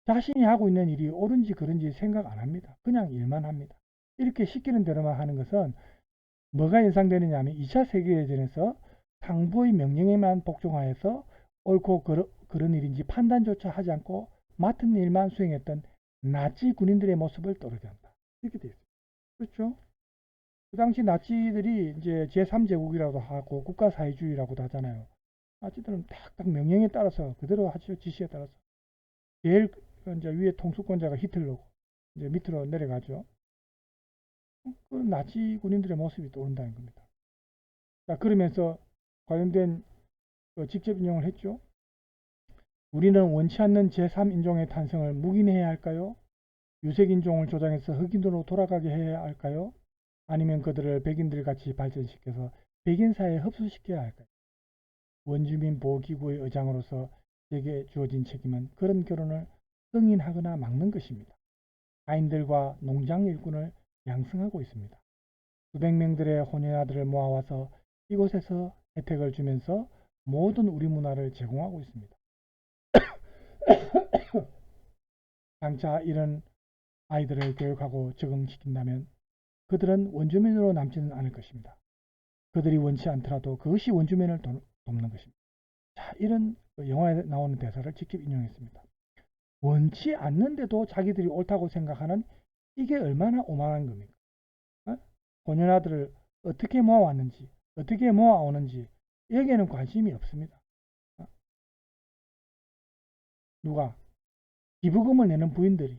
자신이 하고 있는 일이 옳은지 그른지 생각 안 합니다. 그냥 일만 합니다. 이렇게 시키는 대로만 하는 것은 뭐가 연상되느냐 하면 2차 세계대전에서 상부의 명령에만 복종하여서 옳고 그런 일인지 판단조차 하지 않고 맡은 일만 수행했던 나치 군인들의 모습을 떠오르게 한다. 이렇게 되어 있습니다. 그렇죠? 그 당시 나치들이 이제 제3제국이라고도 하고 국가사회주의라고도 하잖아요. 나치들은 딱 명령에 따라서 그대로 하죠. 지시에 따라서. 제일 이제 위에 통수권자가 히틀러고 이제 밑으로 내려가죠. 그 나치 군인들의 모습이 떠오른다는 겁니다. 자, 그러면서 관련된 직접 인용을 했죠. 우리는 원치 않는 제3인종의 탄생을 묵인해야 할까요? 유색인종을 조장해서 흑인으로 돌아가게 해야 할까요? 아니면 그들을 백인들 같이 발전시켜서 백인사회에 흡수시켜야 할까요? 원주민 보호기구의 의장으로서 제게 주어진 책임은 그런 결혼을 승인하거나 막는 것입니다. 하인들과 농장 일꾼을 양성하고 있습니다. 수백 명들의 혼연아들을 모아와서 이곳에서 혜택을 주면서 모든 우리 문화를 제공하고 있습니다. 장차 이런 아이들을 교육하고 적응시킨다면 그들은 원주민으로 남지는 않을 것입니다. 그들이 원치 않더라도 그것이 원주민을 돕는 것입니다. 자, 이런 영화에 나오는 대사를 직접 인용했습니다. 원치 않는데도 자기들이 옳다고 생각하는 이게 얼마나 오만한 겁니까? 혼연아들을 어떻게 모아왔는지, 어떻게 모아오는지 여기에는 관심이 없습니다. 누가? 기부금을 내는 부인들이.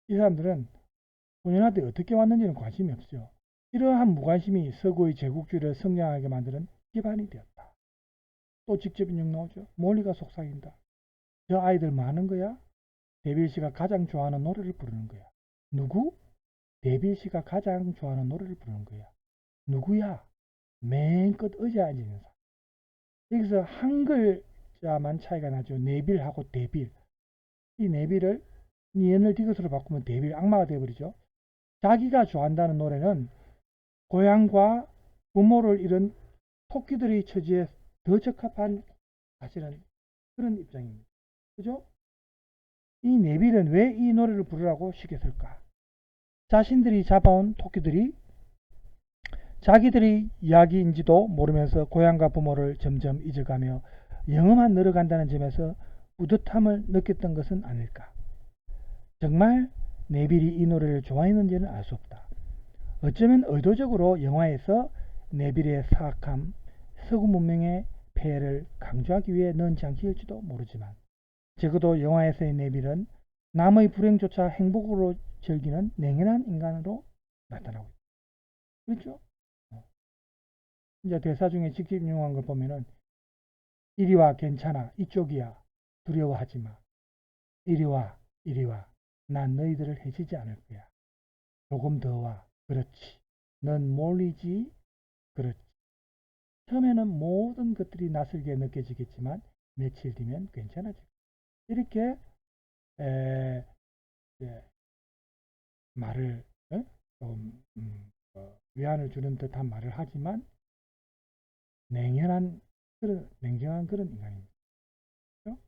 이 사람들은 혼연아들이 어떻게 왔는지는 관심이 없죠. 이러한 무관심이 서구의 제국주의를 성장하게 만드는 기반이 되었다. 또 직접 인용 나오죠. 몰리가 속삭인다. 저 아이들 많은 거야? 데빌 씨가 가장 좋아하는 노래를 부르는 거야. 누구? 데빌 씨가 가장 좋아하는 노래를 부르는 거야. 누구야? 맨 끝 의자에 앉아있는 사람. 여기서 한글자만 차이가 나죠. 네빌하고 데빌. 이 네빌을 니은을 디귿으로 바꾸면 데빌, 악마가 되어버리죠. 자기가 좋아한다는 노래는 고향과 부모를 잃은 토끼들의 처지에 더 적합한 사실은 그런 입장입니다. 그죠? 이 네빌은 왜 이 노래를 부르라고 시켰을까? 자신들이 잡아온 토끼들이 자기들의 이야기인지도 모르면서 고향과 부모를 점점 잊어가며 영험한 늘어간다는 점에서 뿌듯함을 느꼈던 것은 아닐까. 정말 네빌이 이 노래를 좋아했는지는 알 수 없다. 어쩌면 의도적으로 영화에서 네빌의 사악함, 서구 문명의 폐해를 강조하기 위해 넣은 장치일지도 모르지만 적어도 영화에서의 네빌은 남의 불행조차 행복으로 즐기는 냉연한 인간으로 나타나고 있다. 그렇죠? 이제 대사 중에 직접 인용한 걸 보면은 이리 와 괜찮아 이쪽이야 두려워하지 마 이리 와 이리 와 난 너희들을 해치지 않을 거야 조금 더 와 그렇지 넌 몰리지 그렇지 처음에는 모든 것들이 낯설게 느껴지겠지만 며칠 뒤면 괜찮아질 거야 이렇게 에, 예, 말을 좀 위안을 주는 듯한 말을 하지만 냉정한 그런 인간입니다. 그렇죠?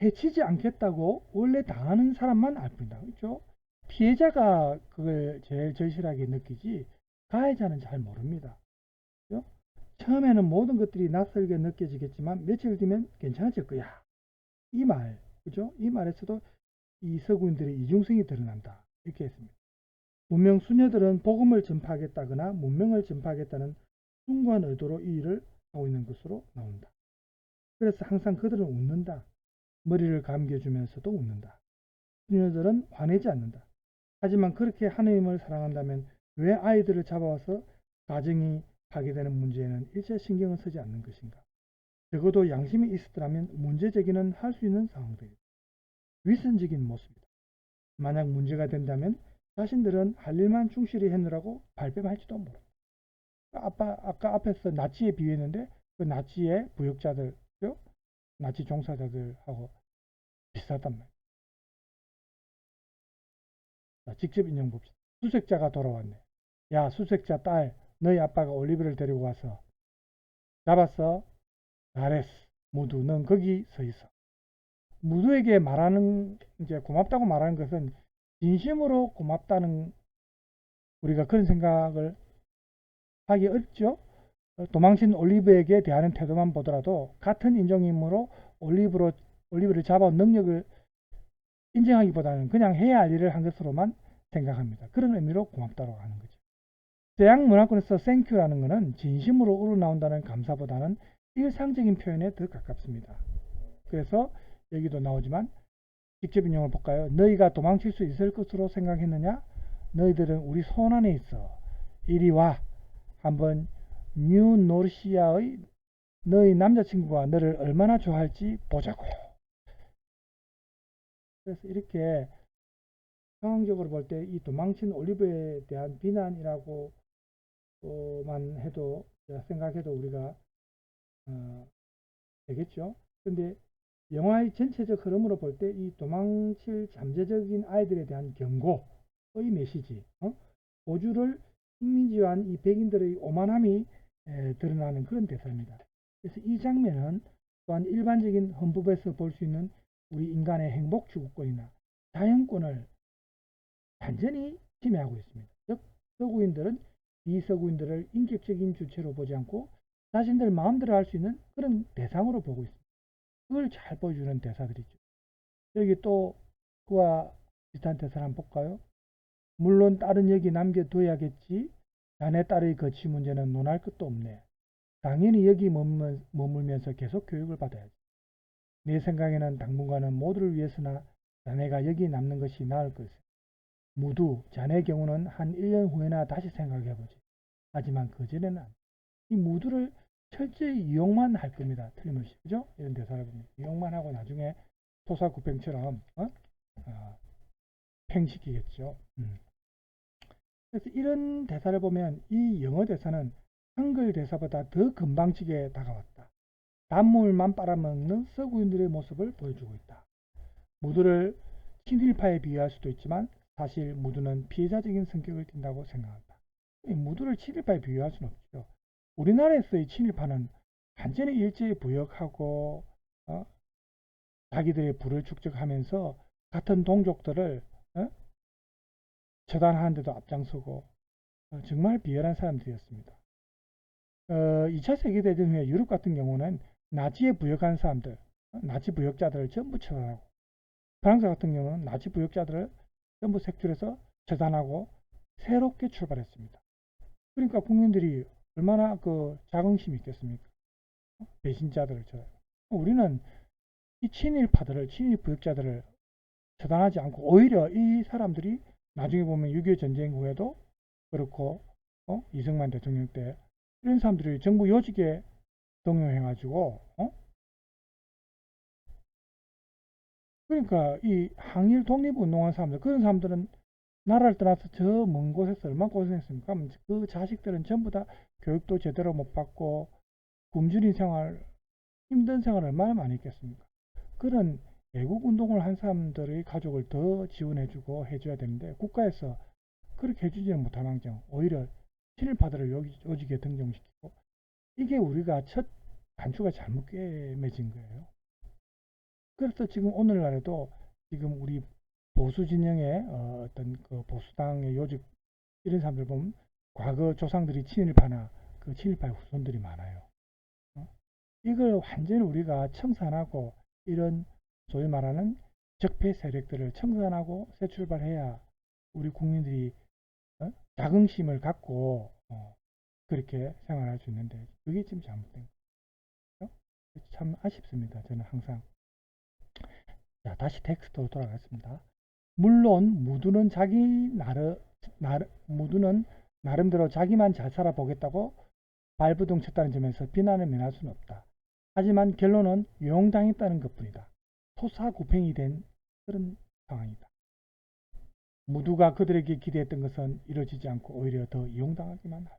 해치지 않겠다고 원래 당하는 사람만 알 뿐이다. 그렇죠? 피해자가 그걸 제일 절실하게 느끼지 가해자는 잘 모릅니다. 그렇죠? 처음에는 모든 것들이 낯설게 느껴지겠지만 며칠 뒤면 괜찮아질 거야. 이 말, 그죠? 이 말에서도 이 서구인들의 이중성이 드러난다. 이렇게 했습니다. 분명 수녀들은 복음을 전파하겠다거나 문명을 전파하겠다는 숭고한 의도로 이 일을 하고 있는 것으로 나온다. 그래서 항상 그들은 웃는다. 머리를 감겨주면서도 웃는다. 수녀들은 화내지 않는다. 하지만 그렇게 하느님을 사랑한다면 왜 아이들을 잡아와서 가정이 파괴되는 문제에는 일체 신경을 쓰지 않는 것인가? 적어도 양심이 있었더라면 문제 제기는 할 수 있는 상황들이다. 위선적인 모습이다. 만약 문제가 된다면 자신들은 할 일만 충실히 해느라고 발뺌할지도 모른다. 아까 앞에서 나치에 비유했는데 그 나치의 부역자들, 나치 종사자들하고 비슷하단 말이에요. 자, 직접 인용 봅시다. 수색자가 돌아왔네. 야, 수색자 딸, 너희 아빠가 올리브를 데리고 와서 잡았어. 잘했어. 모두 넌 거기 서 있어. 무두에게 말하는, 이제 고맙다고 말하는 것은 진심으로 고맙다는, 우리가 그런 생각을 하기 어렵죠. 도망친 올리브에게 대하는 태도만 보더라도 같은 인종이므로 올리브를 잡아 능력을 인정하기보다는 그냥 해야 할 일을 한 것으로만 생각합니다. 그런 의미로 고맙다고 하는 거죠. 서양 문화권에서 땡큐라는 것은 진심으로 우러나온다는 감사보다는 일상적인 표현에 더 가깝습니다. 그래서 여기도 나오지만 직접 인용을 볼까요? 너희가 도망칠 수 있을 것으로 생각했느냐? 너희들은 우리 손 안에 있어. 이리 와. 한번 뉴노르시아의 너희 남자친구가 너를 얼마나 좋아할지 보자고요. 그래서 이렇게 상황적으로 볼 때 이 도망친 올리브에 대한 비난이라고만 해도, 생각해도 우리가 되겠죠. 근데 영화의 전체적 흐름으로 볼 때 이 도망칠 잠재적인 아이들에 대한 경고의 메시지, 고주를 식민지화한 이 백인들의 오만함이 드러나는 그런 대사입니다. 그래서 이 장면은 또한 일반적인 헌법에서 볼 수 있는 우리 인간의 행복 추구권이나 자연권을 완전히 침해하고 있습니다. 즉, 서구인들은 비서구인들을 인격적인 주체로 보지 않고 자신들 마음대로 할 수 있는 그런 대상으로 보고 있습니다. 그걸 잘 보여주는 대사들이죠. 여기 또 그와 비슷한 대사를 한번 볼까요? 물론 딸은 여기 남겨둬야겠지. 자네 딸의 거취 문제는 논할 것도 없네. 당연히 여기 머물면서 계속 교육을 받아야지. 내 생각에는 당분간은 모두를 위해서나 자네가 여기 남는 것이 나을 것이다. 모두 자네 경우는 한 1년 후에나 다시 생각해보지. 하지만 그전에는 안 돼. 이 모두를 철저히 이용만 할 겁니다. 틀림없이. 그죠? 이런 대사를 보면 이용만 하고 나중에 토사구팽처럼 팽시키겠죠. 그래서 이런 대사를 보면 이 영어 대사는 한글 대사보다 더 건방지게 다가왔다. 단물만 빨아먹는 서구인들의 모습을 보여주고 있다. 무두를 친일파에 비유할 수도 있지만 사실 무두는 피해자적인 성격을 띈다고 생각한다. 무두를 친일파에 비유할 수는 없죠. 우리나라에서의 친일파는 완전히 일제히 부역하고 자기들의 부를 축적하면서 같은 동족들을 처단하는 데도 앞장서고 정말 비열한 사람들이었습니다. 2차 세계대전 후에 유럽 같은 경우는 나치에 부역한 사람들, 나치 부역자들을 전부 처단하고, 프랑스 같은 경우는 나치 부역자들을 전부 색출해서 처단하고 새롭게 출발했습니다. 그러니까 국민들이 얼마나 자긍심이 있겠습니까? 배신자들을 처단하고. 우리는 이 친일파들을, 친일 부역자들을 처단하지 않고 오히려 이 사람들이 나중에 보면 6.25 전쟁 후에도 그렇고 이승만 대통령 때 이런 사람들이 정부 요직에 등용해가지고 그러니까 이 항일 독립운동한 사람들, 그런 사람들은 나라를 떠나서 저 먼 곳에서 얼마나 고생했습니까? 그 자식들은 전부 다 교육도 제대로 못 받고 굶주린 생활, 힘든 생활을 얼마나 많이 했겠습니까? 그런 애국 운동을 한 사람들의 가족을 더 지원해주고 해줘야 되는데 국가에서 그렇게 해주지는 못한 환경, 오히려 친일파들을 요직에 등용시키고, 이게 우리가 첫 단추가 잘못 꿰매진 거예요. 그래서 지금 오늘날에도 지금 우리 보수 진영의 어떤 그 보수당의 요직 이런 사람들 보면 과거 조상들이 친일파나 그 친일파의 후손들이 많아요. 이걸 완전히 우리가 청산하고 이런 소위 말하는 적폐 세력들을 청산하고 새 출발해야 우리 국민들이 자긍심을 갖고 그렇게 생활할 수 있는데 그게 지금 잘못된 거죠. 참 아쉽습니다. 저는 항상. 자, 다시 텍스트로 돌아가겠습니다. 물론 무두는 나름대로 자기만 잘 살아보겠다고 발부둥 쳤다는 점에서 비난을 면할 수는 없다. 하지만 결론은 유용당했다는 것뿐이다. 토사구팽이 된 그런 상황이다. 무두가 그들에게 기대했던 것은 이루어지지 않고 오히려 더 이용당하기만 하다.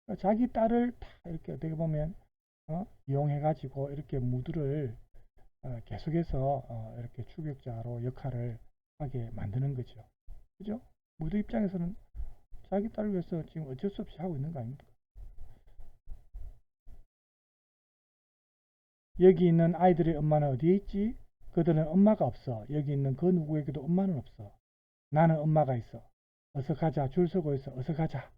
그러니까 자기 딸을 다 이렇게 어떻게 보면 이용해가지고 이렇게 무두를 계속해서 이렇게 추격자로 역할을 하게 만드는 거죠. 그죠? 무두 입장에서는 자기 딸을 위해서 지금 어쩔 수 없이 하고 있는 거 아닙니까? 여기 있는 아이들의 엄마는 어디에 있지? 그들은 엄마가 없어. 여기 있는 그 누구에게도 엄마는 없어. 나는 엄마가 있어. 어서 가자. 줄 서고 있어. 어서 가자.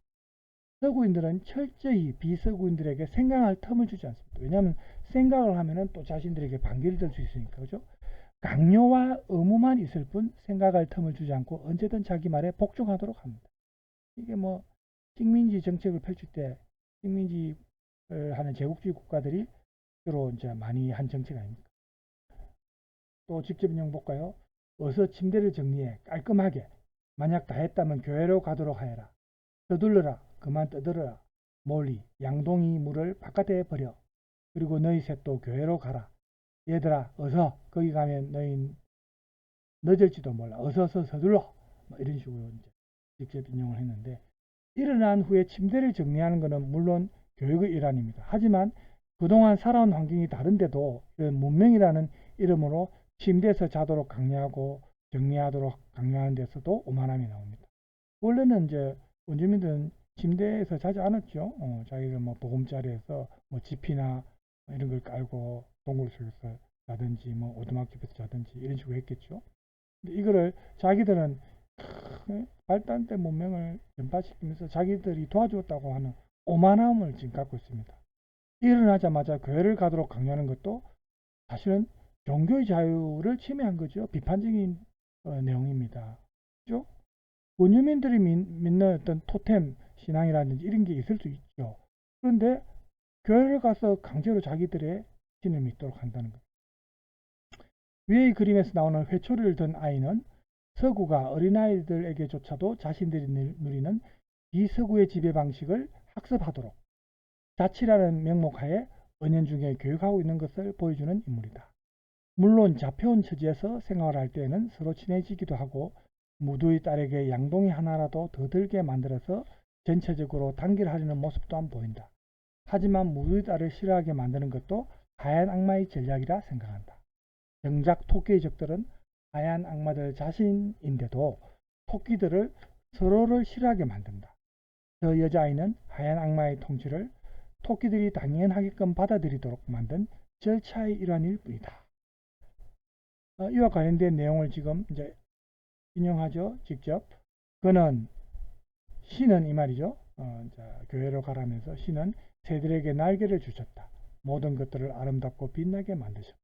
서구인들은 철저히 비서구인들에게 생각할 틈을 주지 않습니다. 왜냐하면 생각을 하면은 또 자신들에게 반기를 들 수 있으니까. 그죠? 강요와 의무만 있을 뿐 생각할 틈을 주지 않고 언제든 자기 말에 복종하도록 합니다. 이게 뭐 식민지 정책을 펼칠 때 식민지를 하는 제국주의 국가들이 주로 이제 많이 한 정책 아닙니까? 또 직접 인용 볼까요? 어서 침대를 정리해 깔끔하게. 만약 다 했다면 교회로 가도록 하여라. 서둘러라. 그만 떠들어라. 몰리 양동이 물을 바깥에 버려. 그리고 너희 셋도 교회로 가라. 얘들아 어서 거기 가면 너희 늦을지도 몰라. 어서 서둘러. 뭐 이런 식으로 이제 직접 인용을 했는데, 일어난 후에 침대를 정리하는 것은 물론 교육의 일환입니다. 하지만 그동안 살아온 환경이 다른데도 문명이라는 이름으로 침대에서 자도록 강요하고 정리하도록 강요하는 데서도 오만함이 나옵니다. 원래는 이제 원주민들은 침대에서 자지 않았죠. 자기가 뭐 보금자리에서 뭐 지피나 이런 걸 깔고 동굴 속에서 자든지 뭐 오두막집에서 자든지 이런 식으로 했겠죠. 근데 이거를 자기들은 발달된 문명을 전파시키면서 자기들이 도와주었다고 하는 오만함을 지금 갖고 있습니다. 일어나자마자 교회를 가도록 강요하는 것도 사실은 종교의 자유를 침해한 거죠. 비판적인 내용입니다. 그죠? 원주민들이 믿는 어떤 토템 신앙이라든지 이런 게 있을 수 있죠. 그런데 교회를 가서 강제로 자기들의 신을 믿도록 한다는 거예요. 위의 그림에서 나오는 회초리를 든 아이는 서구가 어린아이들에게조차도 자신들이 누리는 비서구의 지배 방식을 학습하도록 자치라는 명목하에 은연중에 교육하고 있는 것을 보여주는 인물이다. 물론 잡혀온 처지에서 생활할 때에는 서로 친해지기도 하고 무두의 딸에게 양동이 하나라도 더 들게 만들어서 전체적으로 단결하려는 모습 또한 보인다. 하지만 무두의 딸을 싫어하게 만드는 것도 하얀 악마의 전략이라 생각한다. 정작 토끼의 적들은 하얀 악마들 자신인데도 토끼들을 서로를 싫어하게 만든다. 저 여자아이는 하얀 악마의 통치를 토끼들이 당연하게끔 받아들이도록 만든 절차의 일환일 뿐이다. 이와 관련된 내용을 지금 이제 인용하죠. 직접. 그는 신은 이 말이죠. 교회로 가라면서 신은 새들에게 날개를 주셨다. 모든 것들을 아름답고 빛나게 만드셨다.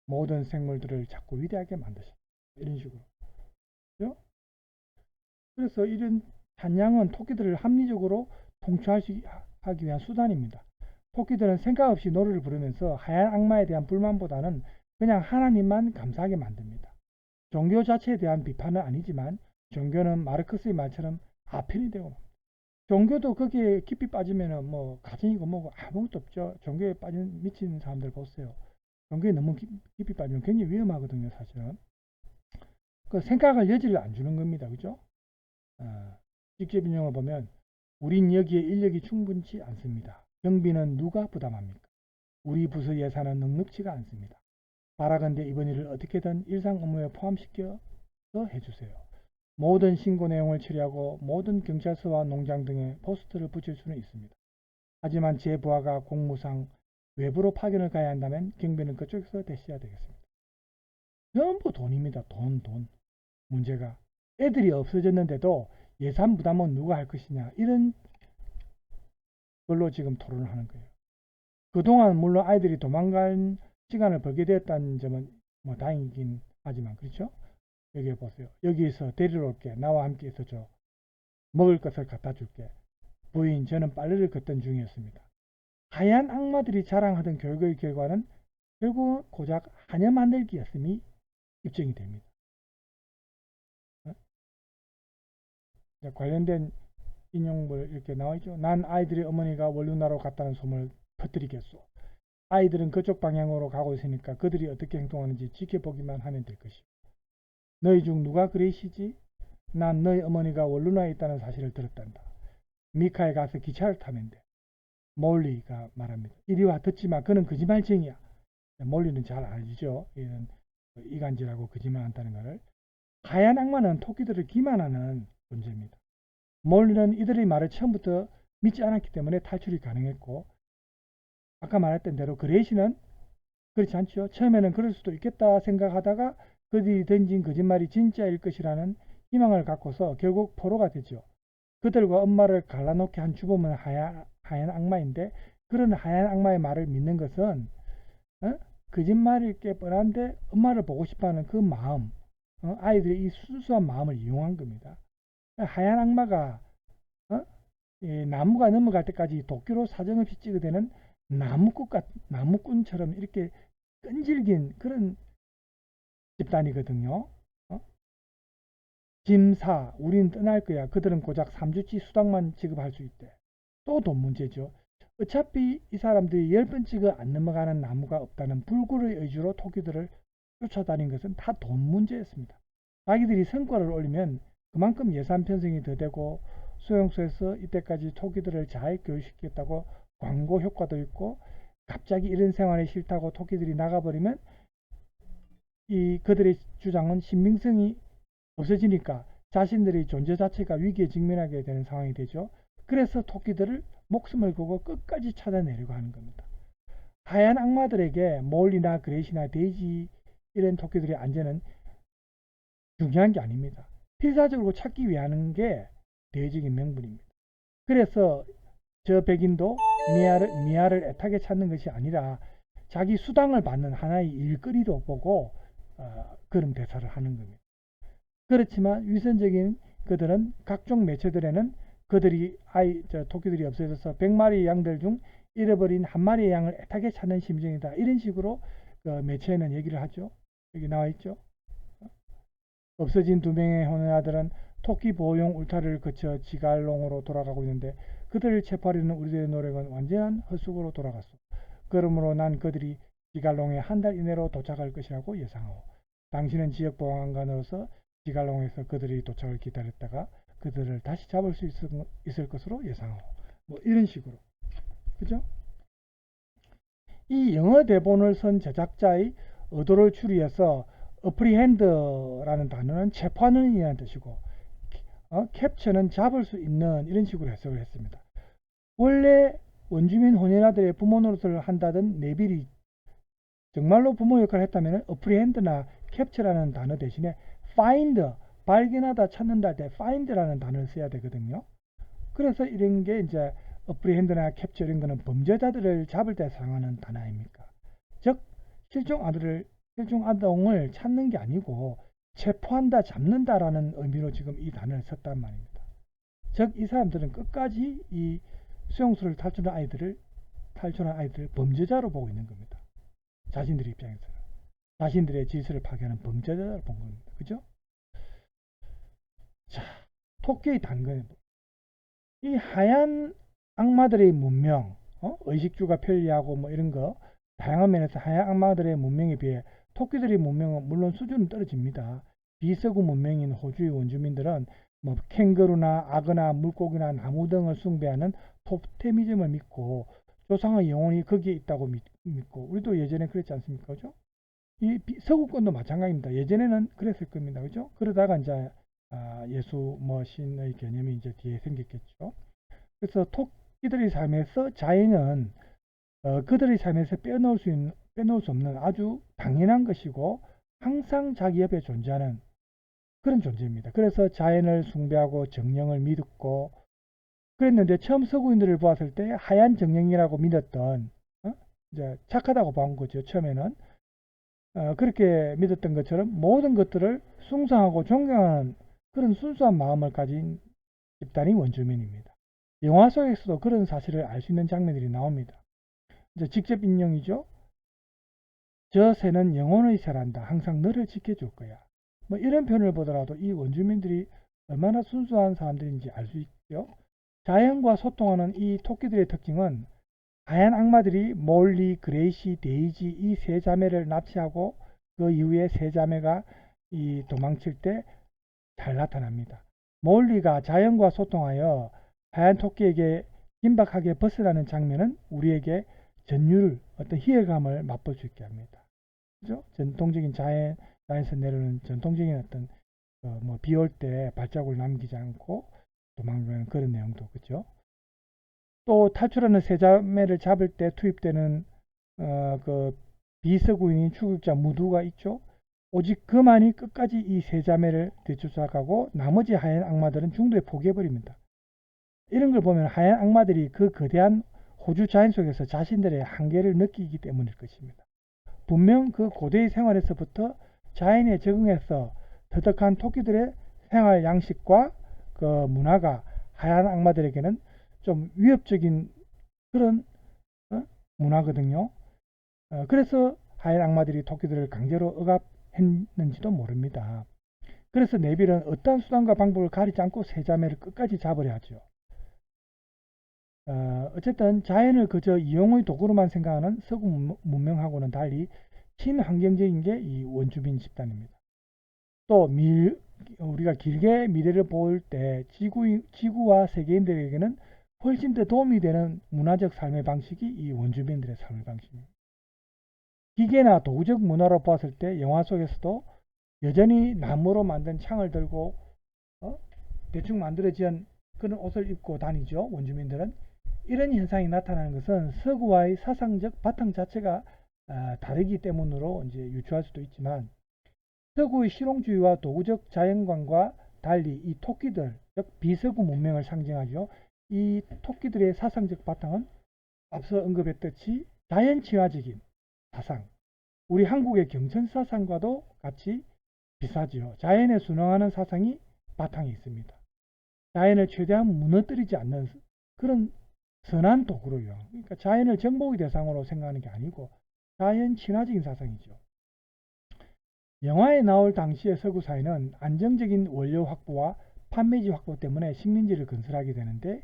모든 생물들을 자꾸 위대하게 만드셨다. 이런 식으로. 그렇죠? 그래서 이런 찬양은 토끼들을 합리적으로 통치하기 위한 수단입니다. 토끼들은 생각 없이 노래를 부르면서 하얀 악마에 대한 불만보다는 그냥 하나님만 감사하게 만듭니다. 종교 자체에 대한 비판은 아니지만 종교는 마르크스의 말처럼 아편이 되고, 종교도 거기에 깊이 빠지면은 뭐 가정이고 뭐고 아무것도 없죠. 종교에 미친 사람들 보세요. 종교에 너무 깊이 빠지면 굉장히 위험하거든요, 사실은. 그 생각할 여지를 안 주는 겁니다. 그죠? 직접 인용을 보면 우린 여기에 인력이 충분치 않습니다. 경비는 누가 부담합니까? 우리 부서 예산은 넉넉치가 않습니다. 바라건대 이번 일을 어떻게든 일상 업무에 포함시켜서 해주세요. 모든 신고 내용을 처리하고 모든 경찰서와 농장 등에 포스터를 붙일 수는 있습니다. 하지만 제 부하가 공무상 외부로 파견을 가야 한다면 경비는 그쪽에서 대시해야 되겠습니다. 전부 돈입니다. 돈. 문제가 애들이 없어졌는데도 예산 부담은 누가 할 것이냐, 이런 걸로 지금 토론을 하는 거예요. 그동안 물론 아이들이 도망간 시간을 벌게 되었다는 점은 뭐 다행이긴 하지만, 그렇죠? 여기 보세요. 여기에서 데리러 올게. 나와 함께 있어줘. 먹을 것을 갖다 줄게. 부인, 저는 빨래를 걷던 중이었습니다. 하얀 악마들이 자랑하던 교육의 결과는 결국 고작 하녀 만들기였음이 입증이 됩니다. 관련된 인용물 이렇게 나와있죠. 난 아이들의 어머니가 원룸나로 갔다는 소문을 퍼뜨리겠소. 아이들은 그쪽 방향으로 가고 있으니까 그들이 어떻게 행동하는지 지켜보기만 하면 될 것이오. 너희 중 누가 그러시지? 난 너희 어머니가 원룸나에 있다는 사실을 들었단다. 미카에 가서 기차를 타면 돼. 몰리가 말합니다. 이리와 듣지마. 그는 거짓말쟁이야. 몰리는 잘 알죠. 얘는 이간질하고 거짓말한다는 것을. 하얀 악마는 토끼들을 기만하는 존재입니다. 몰리는 이들의 말을 처음부터 믿지 않았기 때문에 탈출이 가능했고, 아까 말했던 대로 그레이시는 그렇지 않죠. 처음에는 그럴 수도 있겠다 생각하다가 그들이 던진 거짓말이 진짜일 것이라는 희망을 갖고서 결국 포로가 되죠. 그들과 엄마를 갈라놓게 한 주범은 하얀 악마인데, 그런 하얀 악마의 말을 믿는 것은 어? 거짓말일 게 뻔한데 엄마를 보고 싶어하는 그 마음, 아이들의 이 순수한 마음을 이용한 겁니다. 하얀 악마가 이 나무가 넘어갈 때까지 도끼로 사정없이 찍어대는 나무꾼처럼 이렇게 끈질긴 그런 집단이거든요. 짐사, 우린 떠날 거야. 그들은 고작 3주치 수당만 지급할 수 있대. 또 돈 문제죠. 어차피 이 사람들이 10번 찍어 안 넘어가는 나무가 없다는 불굴의 의지로 토끼들을 쫓아다닌 것은 다 돈 문제였습니다. 자기들이 성과를 올리면 그만큼 예산 편성이 더 되고, 수용소에서 이때까지 토끼들을 잘 교육시켰다고 광고 효과도 있고, 갑자기 이런 생활이 싫다고 토끼들이 나가버리면 이 그들의 주장은 신빙성이 없어지니까 자신들의 존재 자체가 위기에 직면하게 되는 상황이 되죠. 그래서 토끼들을 목숨을 걸고 끝까지 찾아내려고 하는 겁니다. 하얀 악마들에게 몰리나 그레이시나 데이지 이런 토끼들의 안전은 중요한 게 아닙니다. 필사적으로 찾기 위해 하는 게 대외적인 명분입니다. 그래서 저 백인도 미아를 애타게 찾는 것이 아니라 자기 수당을 받는 하나의 일거리로 보고 그런 대사를 하는 겁니다. 그렇지만 위선적인 그들은 각종 매체들에는 그들이 토끼들이 없어져서 100마리의 양들 중 잃어버린 한 마리의 양을 애타게 찾는 심정이다. 이런 식으로 매체에는 얘기를 하죠. 여기 나와 있죠. 없어진 2명의 혼의 아들은 토끼 보호용 울타리를 거쳐 지갈롱으로 돌아가고 있는데 그들을 체포하려는 우리들의 노력은 완전한 헛수고로 돌아갔어. 그러므로 난 그들이 지갈롱에 한 달 이내로 도착할 것이라고 예상하오. 당신은 지역 보안관으로서 지갈롱에서 그들이 도착을 기다렸다가 그들을 다시 잡을 수 있을 것으로 예상하오. 뭐 이런 식으로. 그죠? 이 영어 대본을 쓴 제작자의 의도를 추리해서 apprehend라는 단어는 체포하는 이라는 뜻이고, capture는 잡을 수 있는 이런 식으로 해석을 했습니다. 원래 원주민 혼혈아들의 부모 노릇을 한다던 네빌이 정말로 부모 역할을 했다면 apprehend나 capture라는 단어 대신에 find, 발견하다, 찾는다 할 때 find라는 단어를 써야 되거든요. 그래서 이런 게 이제 apprehend나 capture 이런 거는 범죄자들을 잡을 때 사용하는 단어 아닙니까? 즉 실종 아동을 찾는 게 아니고 체포한다, 잡는다라는 의미로 지금 이 단어를 썼단 말입니다. 즉 이 사람들은 끝까지 이 수용소를 탈출한 아이들을 범죄자로 보고 있는 겁니다. 자신들 입장에서는 자신들의 질서를 파괴하는 범죄자로 본 겁니다. 그죠? 자, 토끼의 단건. 이 하얀 악마들의 문명, 의식주가 편리하고 뭐 이런 거, 다양한 면에서 하얀 악마들의 문명에 비해 토끼들의 문명은 물론 수준은 떨어집니다. 비서구 문명인 호주의 원주민들은 뭐 캥거루나 악어나 물고기나 나무 등을 숭배하는 토테미즘을 믿고 조상의 영혼이 거기에 있다고 믿고, 우리도 예전에 그랬지 않습니까? 그죠? 이 서구권도 마찬가지입니다. 예전에는 그랬을 겁니다. 그죠? 그러다가 이제 예수 뭐 신의 개념이 이제 뒤에 생겼겠죠. 그래서 토끼들의 삶에서 자연은 그들의 삶에서 빼놓을 수 없는 아주 당연한 것이고 항상 자기 옆에 존재하는 그런 존재입니다. 그래서 자연을 숭배하고 정령을 믿었고 그랬는데, 처음 서구인들을 보았을 때 하얀 정령이라고 믿었던, 이제 착하다고 본 거죠. 처음에는 그렇게 믿었던 것처럼 모든 것들을 숭상하고 존경하는 그런 순수한 마음을 가진 집단이 원주민입니다. 영화 속에서도 그런 사실을 알 수 있는 장면들이 나옵니다. 이제 직접 인용이죠. 저 새는 영혼의 새란다. 항상 너를 지켜줄 거야. 뭐 이런 표현을 보더라도 이 원주민들이 얼마나 순수한 사람들인지 알 수 있죠. 자연과 소통하는 이 토끼들의 특징은 하얀 악마들이 몰리, 그레이시, 데이지 이 세 자매를 납치하고 그 이후에 세 자매가 이 도망칠 때 잘 나타납니다. 몰리가 자연과 소통하여 하얀 토끼에게 긴박하게 벗어나는 장면은 우리에게 전율, 어떤 희열감을 맛볼 수 있게 합니다. 그죠? 전통적인 자연에서 내려오는 전통적인 어떤 뭐 비 올 때 발자국을 남기지 않고 도망가는 그런 내용도 그죠? 또 탈출하는 세 자매를 잡을 때 투입되는 그 비서구인인 추격자 무두가 있죠. 오직 그만이 끝까지 이 세 자매를 되쫓아가고 나머지 하얀 악마들은 중도에 포기해버립니다. 이런 걸 보면 하얀 악마들이 그 거대한 호주 자연 속에서 자신들의 한계를 느끼기 때문일 것입니다. 분명 그 고대의 생활에서부터 자연에 적응해서 터득한 토끼들의 생활 양식과 그 문화가 하얀 악마들에게는 좀 위협적인 그런 문화거든요. 그래서 하얀 악마들이 토끼들을 강제로 억압했는지도 모릅니다. 그래서 네빌은 어떤 수단과 방법을 가리지 않고 세 자매를 끝까지 잡으려 하죠. 어쨌든 자연을 그저 이용의 도구로만 생각하는 서구 문명하고는 달리 친환경적인 게 이 원주민 집단입니다. 또 우리가 길게 미래를 볼 때 지구와 세계인들에게는 훨씬 더 도움이 되는 문화적 삶의 방식이 이 원주민들의 삶의 방식입니다. 기계나 도구적 문화로 보았을 때 영화 속에서도 여전히 나무로 만든 창을 들고 대충 만들어진 그런 옷을 입고 다니죠. 원주민들은. 이런 현상이 나타나는 것은 서구와의 사상적 바탕 자체가 다르기 때문으로 이제 유추할 수도 있지만, 서구의 실용주의와 도구적 자연관과 달리 이 토끼들, 즉 비서구 문명을 상징하죠. 이 토끼들의 사상적 바탕은 앞서 언급했듯이 자연 친화적인 사상, 우리 한국의 경천 사상과도 같이 비슷하지요. 자연에 순응하는 사상이 바탕에 있습니다. 자연을 최대한 무너뜨리지 않는 그런 선한 도구로요. 그러니까 자연을 정복의 대상으로 생각하는 게 아니고 자연 친화적인 사상이죠. 영화에 나올 당시의 서구 사회는 안정적인 원료 확보와 판매지 확보 때문에 식민지를 건설하게 되는데,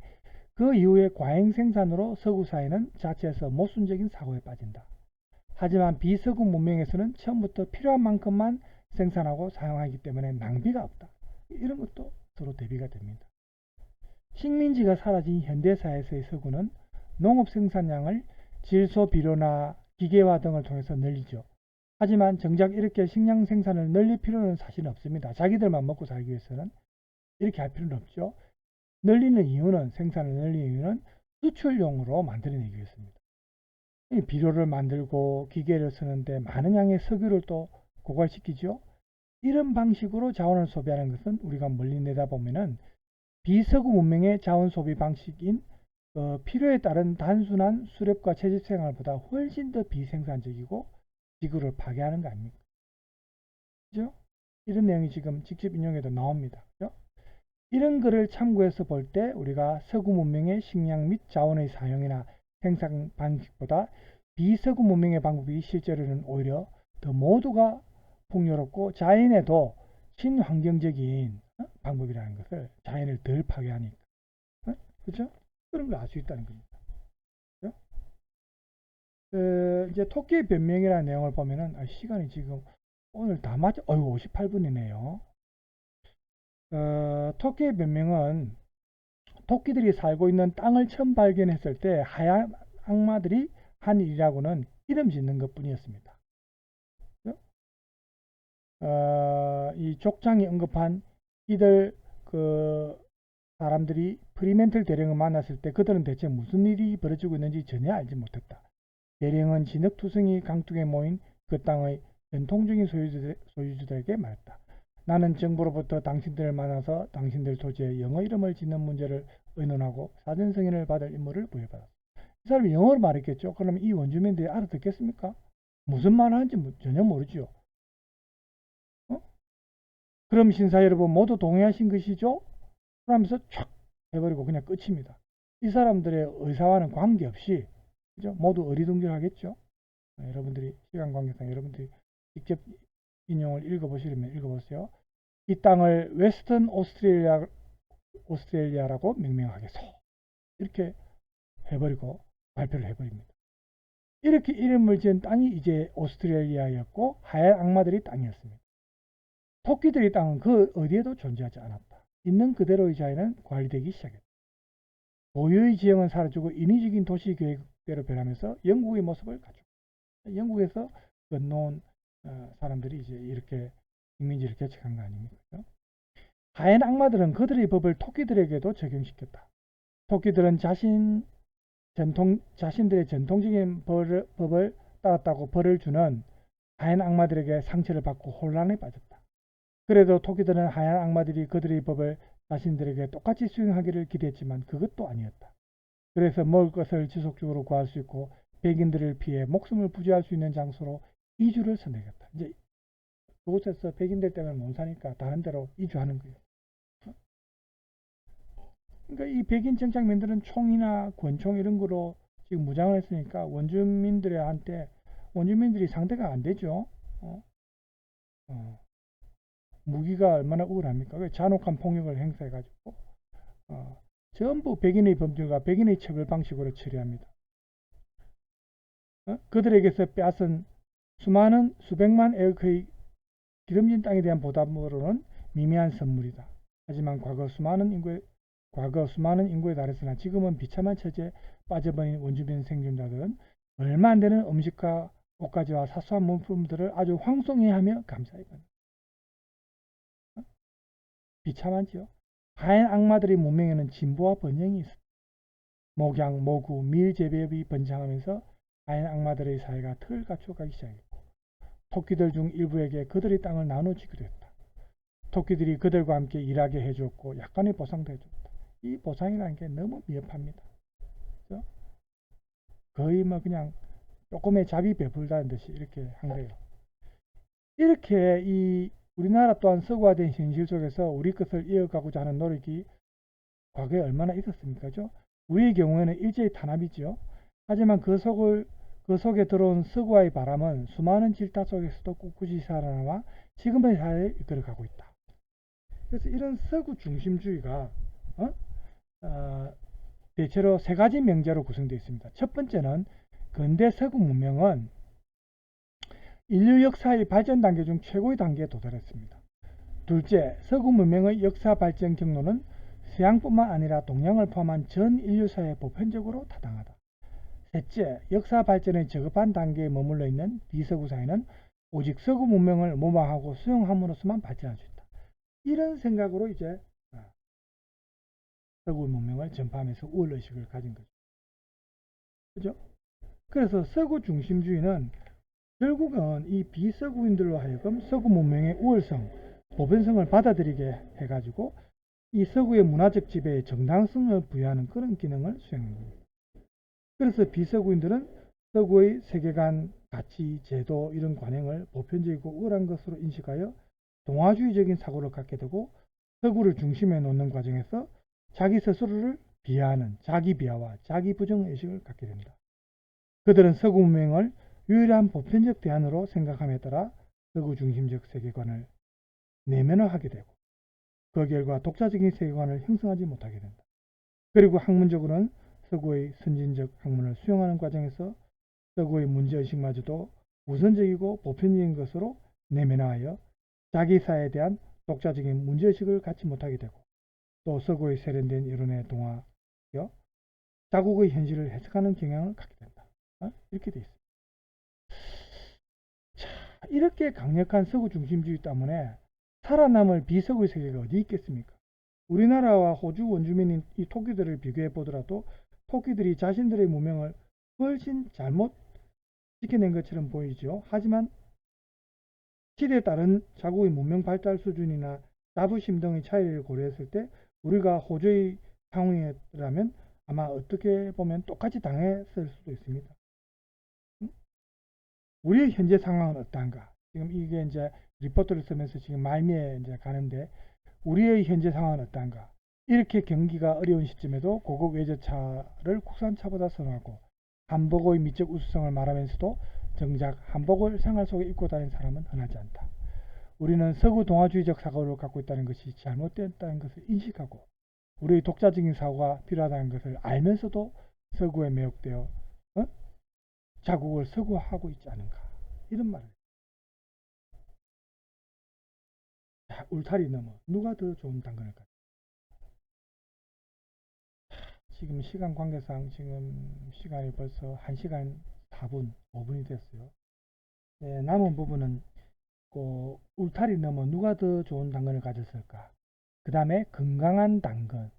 그 이후에 과잉 생산으로 서구 사회는 자체에서 모순적인 사고에 빠진다. 하지만 비서구 문명에서는 처음부터 필요한 만큼만 생산하고 사용하기 때문에 낭비가 없다. 이런 것도 서로 대비가 됩니다. 식민지가 사라진 현대사회에서의 서구는 농업 생산량을 질소 비료나 기계화 등을 통해서 늘리죠. 하지만 정작 이렇게 식량 생산을 늘릴 필요는 사실은 없습니다. 자기들만 먹고 살기 위해서는 이렇게 할 필요는 없죠. 생산을 늘리는 이유는 수출용으로 만들어내기 위해서입니다. 비료를 만들고 기계를 쓰는데 많은 양의 석유를 또 고갈시키죠. 이런 방식으로 자원을 소비하는 것은 우리가 멀리 내다보면은 비서구 문명의 자원 소비 방식인 필요에 따른 단순한 수렵과 채집 생활보다 훨씬 더 비생산적이고 지구를 파괴하는 거 아닙니까? 그죠? 이런 내용이 지금 직접 인용해도 나옵니다. 그죠? 이런 글을 참고해서 볼 때 우리가 서구 문명의 식량 및 자원의 사용이나 생산 방식보다 비서구 문명의 방법이 실제로는 오히려 더 모두가 풍요롭고 자연에도 친환경적인 방법이라는 것을, 자연을 덜 파괴하니까, 그죠? 그런 걸 알 수 있다는 겁니다. 그죠? 이제 토끼의 변명이라는 내용을 보면은, 시간이 지금 오늘 다 맞죠? 58분이네요. 토끼의 변명은 토끼들이 살고 있는 땅을 처음 발견했을 때 하얀 악마들이 한 일이라고는 이름 짓는 것 뿐이었습니다. 이 족장이 언급한 이들 사람들이 프리멘틀 대령을 만났을 때 그들은 대체 무슨 일이 벌어지고 있는지 전혀 알지 못했다. 대령은 진흙투성이 강둑에 모인 그 땅의 전통적인 소유주들에게 말했다. 나는 정부로부터 당신들을 만나서 당신들 토지에 영어 이름을 짓는 문제를 의논하고 사전 승인을 받을 임무를 부여받았다. 이 사람이 영어를 말했겠죠. 그러면 이 원주민들이 알아듣겠습니까? 무슨 말을 하는지 전혀 모르죠. 그럼 신사 여러분 모두 동의하신 것이죠? 그러면서 촥 해버리고 그냥 끝입니다. 이 사람들의 의사와는 관계없이, 그죠? 모두 어리둥절하겠죠. 여러분들이 시간 관계상 여러분들이 직접 인용을 읽어보시려면 읽어보세요. 이 땅을 웨스턴 오스트레일리아라고 명명하겠소. 이렇게 해버리고 발표를 해버립니다. 이렇게 이름을 지은 땅이 이제 오스트레일리아였고 하얀 악마들의 땅이었습니다. 토끼들의 땅은 그 어디에도 존재하지 않았다. 있는 그대로의 자연은 관리되기 시작했다. 고유의 지형은 사라지고 인위적인 도시 계획대로 변하면서 영국의 모습을 갖췄다. 영국에서 건너온 사람들이 이제 이렇게 식민지를 개척한 거 아닙니까? 하얀 악마들은 그들의 법을 토끼들에게도 적용시켰다. 토끼들은 자신들의 전통적인 법을 따랐다고 벌을 주는 하얀 악마들에게 상처를 받고 혼란에 빠졌다. 그래도 토끼들은 하얀 악마들이 그들의 법을 자신들에게 똑같이 수행하기를 기대했지만 그것도 아니었다. 그래서 먹을 것을 지속적으로 구할 수 있고 백인들을 피해 목숨을 부지할 수 있는 장소로 이주를 선택했다. 이제 그곳에서 백인들 때문에 못 사니까 다른 데로 이주하는 거예요. 그러니까 이 백인 정착민들은 총이나 권총 이런 거로 지금 무장을 했으니까 원주민들이 상대가 안 되죠. 어? 어. 무기가 얼마나 우월합니까? 왜 잔혹한 폭력을 행사해가지고 전부 백인의 범죄가 백인의 처벌 방식으로 처리합니다. 그들에게서 빼앗은 수백만 에어크의 기름진 땅에 대한 보답으로는 미미한 선물이다. 하지만 과거 수많은 인구에 달했으나 지금은 비참한 처지에 빠져버린 원주민 생존자들은 얼마 안 되는 음식과 옷가지와 사소한 물품들을 아주 황송해하며 감사해합니다. 비참하지요. 하얀 악마들의 문명에는 진보와 번영이 있습니다. 목양, 모구, 밀 재배업이 번창하면서 하얀 악마들의 사회가 틀을 갖춰가기 시작했고 토끼들 중 일부에게 그들의 땅을 나눠주기도 했다. 토끼들이 그들과 함께 일하게 해줬고 약간의 보상도 해줬다. 이 보상이라는 게 너무 미흡합니다. 그렇죠? 거의 뭐 그냥 조금의 잡이 베풀다는 듯이 이렇게 한 거예요. 이렇게 이 우리나라 또한 서구화된 현실 속에서 우리 것을 이어가고자 하는 노력이 과거에 얼마나 있었습니까? 그죠? 우리의 경우에는 일제히 탄압이죠. 하지만 그 속에 들어온 서구화의 바람은 수많은 질타 속에서도 꿋꿋이 살아남아 지금의 사회를 이끌어가고 있다. 그래서 이런 서구 중심주의가 대체로 세 가지 명제로 구성되어 있습니다. 첫 번째는 근대 서구 문명은 인류 역사의 발전 단계 중 최고의 단계에 도달했습니다. 둘째, 서구 문명의 역사 발전 경로는 서양뿐만 아니라 동양을 포함한 전 인류사에 보편적으로 타당하다. 셋째, 역사 발전의 저급한 단계에 머물러 있는 비서구 사회는 오직 서구 문명을 모방하고 수용함으로써만 발전할 수 있다. 이런 생각으로 이제 서구 문명을 전파하면서 우월의식을 가진 거죠. 그죠? 그래서 서구 중심주의는 결국은 이 비서구인들로 하여금 서구 문명의 우월성, 보편성을 받아들이게 해가지고 이 서구의 문화적 지배에 정당성을 부여하는 그런 기능을 수행하는 겁니다. 그래서 비서구인들은 서구의 세계관, 가치, 제도 이런 관행을 보편적이고 우월한 것으로 인식하여 동화주의적인 사고를 갖게 되고 서구를 중심에 놓는 과정에서 자기 스스로를 비하하는 자기 비하와 자기 부정의식을 갖게 됩니다. 그들은 서구 문명을 유일한 보편적 대안으로 생각함에 따라 서구 중심적 세계관을 내면화하게 되고 그 결과 독자적인 세계관을 형성하지 못하게 된다. 그리고 학문적으로는 서구의 선진적 학문을 수용하는 과정에서 서구의 문제의식마저도 우선적이고 보편적인 것으로 내면화하여 자기 사회에 대한 독자적인 문제의식을 갖지 못하게 되고 또 서구의 세련된 이론에 동화하여 자국의 현실을 해석하는 경향을 갖게 된다. 이렇게 되어 있습니다. 자, 이렇게 강력한 서구 중심주의 때문에 살아남을 비서구의 세계가 어디 있겠습니까? 우리나라와 호주 원주민인 이 토끼들을 비교해 보더라도 토끼들이 자신들의 문명을 훨씬 잘못 지켜낸 것처럼 보이죠. 하지만 시대에 따른 자국의 문명 발달 수준이나 자부심 등의 차이를 고려했을 때 우리가 호주의 상황이라면 아마 어떻게 보면 똑같이 당했을 수도 있습니다. 우리의 현재 상황은 어떤가? 지금 이게 이제 리포트를 쓰면서 지금 말미에 이제 가는데 우리의 현재 상황은 어떤가? 이렇게 경기가 어려운 시점에도 고급 외제차를 국산차보다 선호하고 한복의 미적 우수성을 말하면서도 정작 한복을 생활 속에 입고 다니는 사람은 흔하지 않다. 우리는 서구 동화주의적 사고를 갖고 있다는 것이 잘못됐다는 것을 인식하고 우리의 독자적인 사고가 필요하다는 것을 알면서도 서구에 매혹되어 자국을 서구화하고 있지 않은가 이런 말을. 자, 울타리 넘어 누가 더 좋은 당근을까? 지금 시간 관계상 지금 시간이 벌써 1시간 4분 5분이 됐어요. 네, 남은 부분은 그 울타리 넘어 누가 더 좋은 당근을 가졌을까? 그 다음에 건강한 당근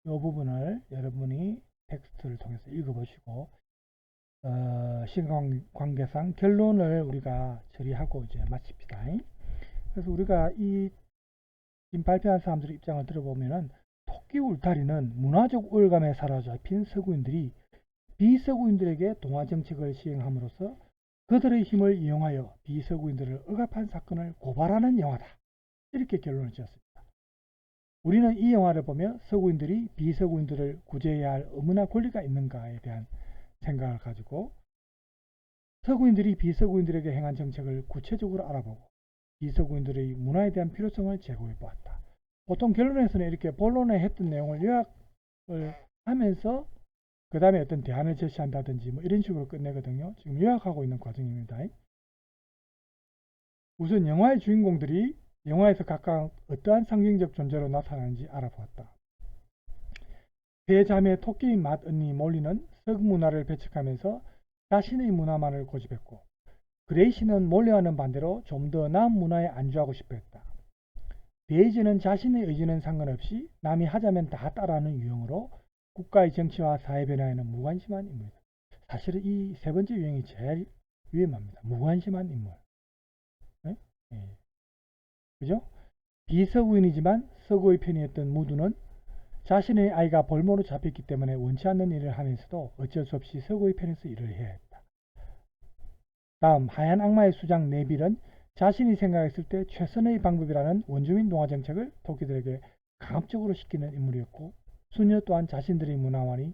이 부분을 여러분이 텍스트를 통해서 읽어보시고 시간관계상 결론을 우리가 처리하고 이제 마칩시다. 그래서 우리가 이 지금 발표한 사람들의 입장을 들어보면은 토끼 울타리는 문화적 우월감에 사로잡힌 서구인들이 비서구인들에게 동화 정책을 시행함으로써 그들의 힘을 이용하여 비서구인들을 억압한 사건을 고발하는 영화다. 이렇게 결론을 지었습니다. 우리는 이 영화를 보며 서구인들이 비서구인들을 구제해야 할 의무나 권리가 있는가에 대한 생각을 가지고 서구인들이 비서구인들에게 행한 정책을 구체적으로 알아보고 비서구인들의 문화에 대한 필요성을 제고해 보았다. 보통 결론에서는 이렇게 본론에 했던 내용을 요약을 하면서 그 다음에 어떤 대안을 제시한다든지 뭐 이런 식으로 끝내거든요. 지금 요약하고 있는 과정입니다. 우선 영화의 주인공들이 영화에서 각각 어떠한 상징적 존재로 나타나는지 알아보았다. 대자매 토끼인 맏언니 몰리는 서구 문화를 배척하면서 자신의 문화만을 고집했고, 그레이시는 몰리와는 반대로 좀 더 남 문화에 안주하고 싶어 했다. 데이지는 자신의 의지는 상관없이 남이 하자면 다 따라하는 유형으로 국가의 정치와 사회 변화에는 무관심한 인물이다. 사실은 이 세 번째 유형이 제일 위험합니다. 무관심한 인물. 네? 네. 그죠? 비서구인이지만 서구의 편이었던 무드는 자신의 아이가 볼모로 잡혔기 때문에 원치 않는 일을 하면서도 어쩔 수 없이 서구의 편에서 일을 해야 했다. 다음, 하얀 악마의 수장 네빌은 자신이 생각했을 때 최선의 방법이라는 원주민 동화 정책을 토끼들에게 강압적으로 시키는 인물이었고, 수녀 또한 자신들의 문화만이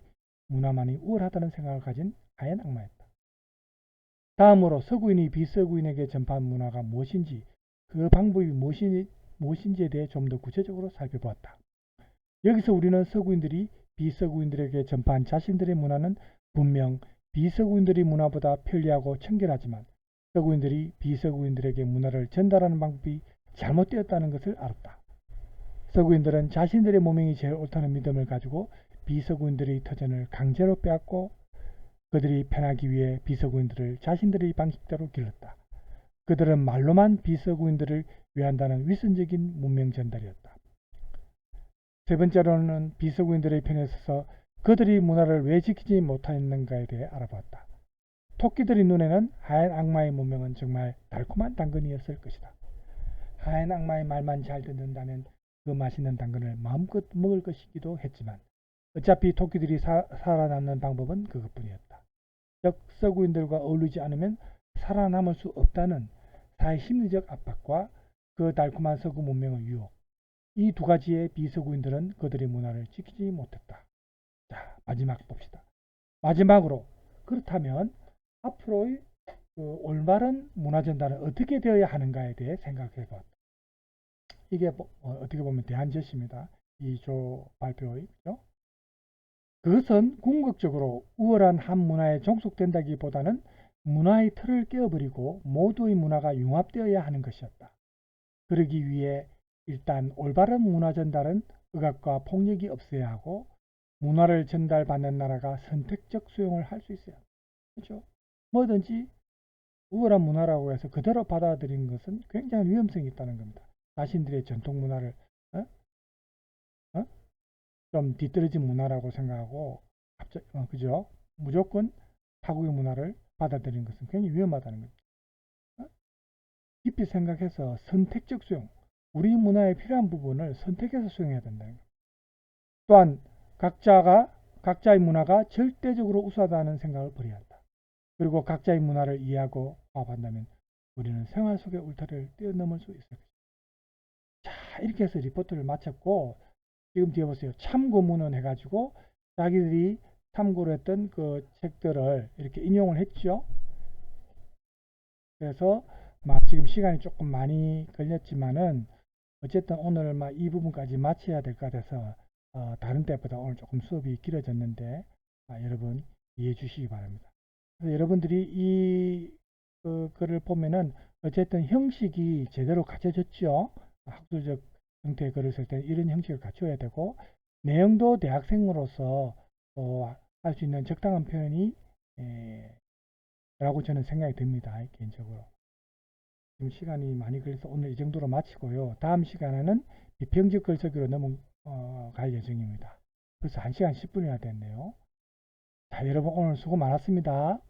우월하다는 생각을 가진 하얀 악마였다. 다음으로 서구인이 비서구인에게 전파한 문화가 무엇인지, 그 방법이 무엇인지에 대해 좀 더 구체적으로 살펴보았다. 여기서 우리는 서구인들이 비서구인들에게 전파한 자신들의 문화는 분명 비서구인들의 문화보다 편리하고 청결하지만 서구인들이 비서구인들에게 문화를 전달하는 방법이 잘못되었다는 것을 알았다. 서구인들은 자신들의 모명이 제일 옳다는 믿음을 가지고 비서구인들의 터전을 강제로 빼앗고 그들이 편하기 위해 비서구인들을 자신들의 방식대로 길렀다. 그들은 말로만 비서구인들을 위한다는 위선적인 문명 전달이었다. 세 번째로는 비서구인들의 편에 서서 그들이 문화를 왜 지키지 못했는가에 대해 알아봤다. 토끼들의 눈에는 하얀 악마의 문명은 정말 달콤한 당근이었을 것이다. 하얀 악마의 말만 잘 듣는다면 그 맛있는 당근을 마음껏 먹을 것이기도 했지만 어차피 토끼들이 살아남는 방법은 그것뿐이었다. 즉 서구인들과 어울리지 않으면 살아남을 수 없다는 사회 심리적 압박과 그 달콤한 서구 문명의 유혹, 이 두 가지의 비서구인들은 그들의 문화를 지키지 못했다. 자, 마지막 봅시다. 마지막으로 그렇다면 앞으로의 올바른 문화 전달은 어떻게 되어야 하는가에 대해 생각해 봤다. 이게 어떻게 보면 대안 제시입니다. 이 조 발표의. 그렇죠? 그것은 궁극적으로 우월한 한 문화에 종속된다기보다는 문화의 틀을 깨어버리고 모두의 문화가 융합되어야 하는 것이었다. 그러기 위해 일단 올바른 문화 전달은 억압과 폭력이 없어야 하고 문화를 전달받는 나라가 선택적 수용을 할 수 있어야 합니다. 그렇죠? 뭐든지 우월한 문화라고 해서 그대로 받아들이는 것은 굉장히 위험성이 있다는 겁니다. 자신들의 전통 문화를 좀 뒤떨어진 문화라고 생각하고 그죠? 무조건 타국의 문화를 받아들이는 것은 굉장히 위험하다는 겁니다. 깊이 생각해서 선택적 수용, 우리 문화에 필요한 부분을 선택해서 수용해야 된다는 겁니다. 또한 각자의 문화가 절대적으로 우수하다는 생각을 버려야 한다. 그리고 각자의 문화를 이해하고 화합한다면 우리는 생활 속의 울타리를 뛰어넘을 수 있을 것입니다. 자, 이렇게 해서 리포트를 마쳤고 지금 뒤에 보세요. 참고문헌 해가지고 자기들이 참고를 했던 그 책들을 이렇게 인용을 했죠. 그래서 지금 시간이 조금 많이 걸렸지만은 어쨌든 오늘 이 부분까지 마쳐야 될 것 같아서 다른 때보다 오늘 조금 수업이 길어졌는데 여러분 이해해 주시기 바랍니다. 그래서 여러분들이 이 글을 보면은 어쨌든 형식이 제대로 갖춰졌죠. 학술적 형태의 글을 쓸 때 이런 형식을 갖춰야 되고 내용도 대학생으로서 할 수 있는 적당한 표현이 라고 저는 생각이 듭니다. 개인적으로. 지금 시간이 많이 걸려서 오늘 이 정도로 마치고요. 다음 시간에는 비평적 글쓰기로 넘어갈 예정입니다. 벌써 1시간 10분이나 됐네요. 자, 여러분 오늘 수고 많았습니다.